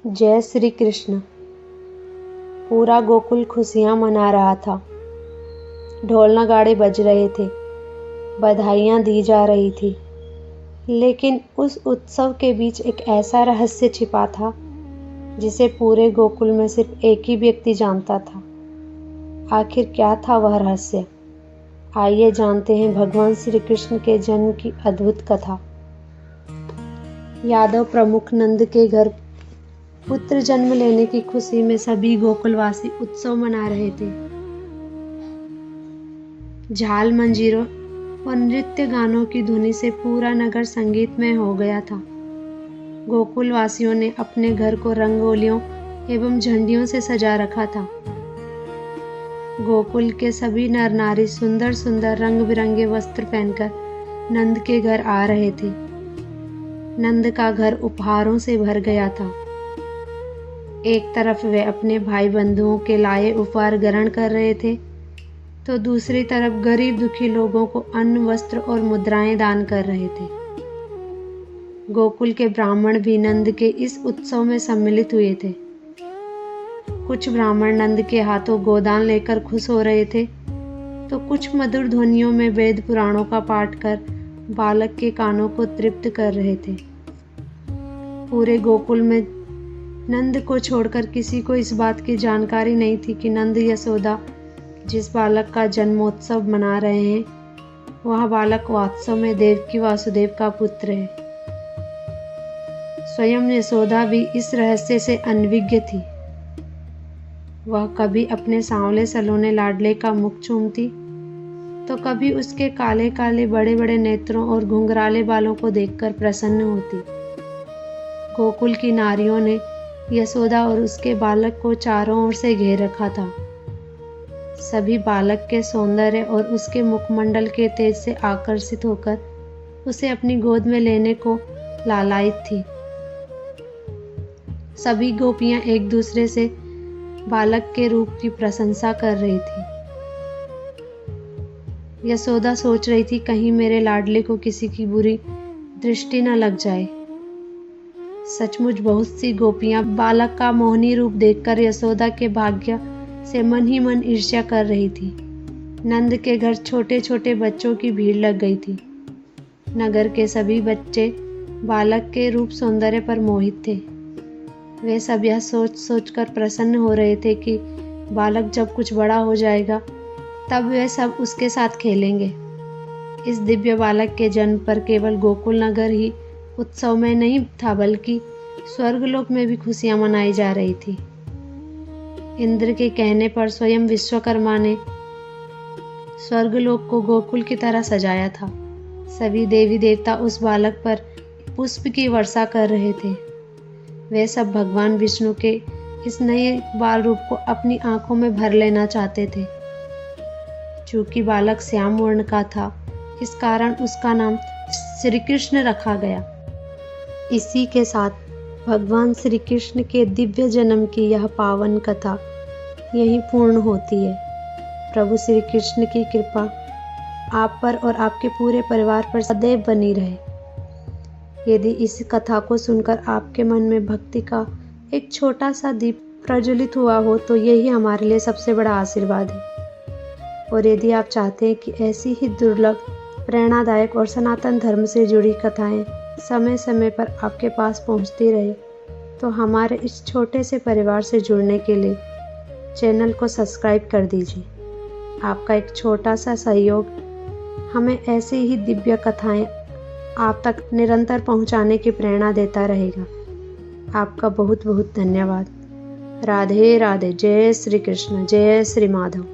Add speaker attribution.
Speaker 1: जय श्री कृष्ण। पूरा गोकुल खुशियाँ मना रहा था। ढोल नगाड़े बज रहे थे, बधाइयाँ दी जा रही थी। लेकिन उस उत्सव के बीच एक ऐसा रहस्य छिपा था जिसे पूरे गोकुल में सिर्फ एक ही व्यक्ति जानता था। आखिर क्या था वह रहस्य? आइए जानते हैं भगवान श्री कृष्ण के जन्म की अद्भुत कथा। यादव प्रमुख नंद के घर पुत्र जन्म लेने की खुशी में सभी गोकुलवासी उत्सव मना रहे थे। झाल मंजीरों और नृत्य गानों की धुनी से पूरा नगर संगीतमय हो गया था। गोकुलवासियों ने अपने घर को रंगोलियों एवं झंडियों से सजा रखा था। गोकुल के सभी नर नारी सुंदर सुंदर रंग बिरंगे वस्त्र पहनकर नंद के घर आ रहे थे। नंद का घर उपहारों से भर गया था। एक तरफ वे अपने भाई बंधुओं के लाए उपहार ग्रहण कर रहे थे, तो दूसरी तरफ गरीब दुखी लोगों को अन्न, वस्त्र और मुद्राएं दान कर रहे थे। गोकुल के ब्राह्मण भी नंद के इस उत्सव में सम्मिलित हुए थे। कुछ ब्राह्मण नंद के हाथों गोदान लेकर खुश हो रहे थे, तो कुछ मधुर ध्वनियों में वेद पुराणों का पाठ कर बालक के कानों को तृप्त कर रहे थे। पूरे गोकुल में नंद को छोड़कर किसी को इस बात की जानकारी नहीं थी कि नंद यशोदा जिस बालक का जन्मोत्सव मना रहे हैं, वह बालक वास्तव में देवकी वासुदेव का पुत्र है। स्वयं यशोदा भी इस रहस्य से अनभिज्ञ थी। वह कभी अपने सांवले सलोने लाडले का मुख चूमती, तो कभी उसके काले काले बड़े बड़े नेत्रों और घुंघराले बालों को देखकर प्रसन्न होती। गोकुल की नारियों ने यशोदा और उसके बालक को चारों ओर से घेर रखा था। सभी बालक के सौंदर्य और उसके मुखमंडल के तेज से आकर्षित होकर उसे अपनी गोद में लेने को लालायित थी। सभी गोपियां एक दूसरे से बालक के रूप की प्रशंसा कर रही थी। यशोदा सोच रही थी कहीं मेरे लाडले को किसी की बुरी दृष्टि न लग जाए। सचमुच बहुत सी गोपियां बालक का मोहनी रूप देखकर यशोदा के भाग्य से मन ही मन ईर्ष्या कर रही थी। नंद के घर छोटे छोटे बच्चों की भीड़ लग गई थी। नगर के सभी बच्चे बालक के रूप सौंदर्य पर मोहित थे। वे सब यह सोच सोचकर प्रसन्न हो रहे थे कि बालक जब कुछ बड़ा हो जाएगा तब वे सब उसके साथ खेलेंगे। इस दिव्य बालक के जन्म पर केवल गोकुल नगर ही उत्सव में नहीं था, बल्कि स्वर्गलोक में भी खुशियां मनाई जा रही थी। इंद्र के कहने पर स्वयं विश्वकर्मा ने स्वर्गलोक को गोकुल की तरह सजाया था। सभी देवी देवता उस बालक पर पुष्प की वर्षा कर रहे थे। वे सब भगवान विष्णु के इस नए बाल रूप को अपनी आंखों में भर लेना चाहते थे। चूंकि बालक श्याम वर्ण का था, इस कारण उसका नाम श्री कृष्ण रखा गया। इसी के साथ भगवान श्री कृष्ण के दिव्य जन्म की यह पावन कथा यहीं पूर्ण होती है। प्रभु श्री कृष्ण की कृपा आप पर और आपके पूरे परिवार पर सदैव बनी रहे। यदि इस कथा को सुनकर आपके मन में भक्ति का एक छोटा सा दीप प्रज्वलित हुआ हो, तो यही हमारे लिए सबसे बड़ा आशीर्वाद है। और यदि आप चाहते हैं कि ऐसी ही दुर्लभ, प्रेरणादायक और सनातन धर्म से जुड़ी कथाएं समय समय पर आपके पास पहुंचती रहे, तो हमारे इस छोटे से परिवार से जुड़ने के लिए चैनल को सब्सक्राइब कर दीजिए। आपका एक छोटा सा सहयोग हमें ऐसी ही दिव्य कथाएं आप तक निरंतर पहुंचाने की प्रेरणा देता रहेगा। आपका बहुत बहुत धन्यवाद। राधे राधे। जय श्री कृष्ण। जय श्री माधव।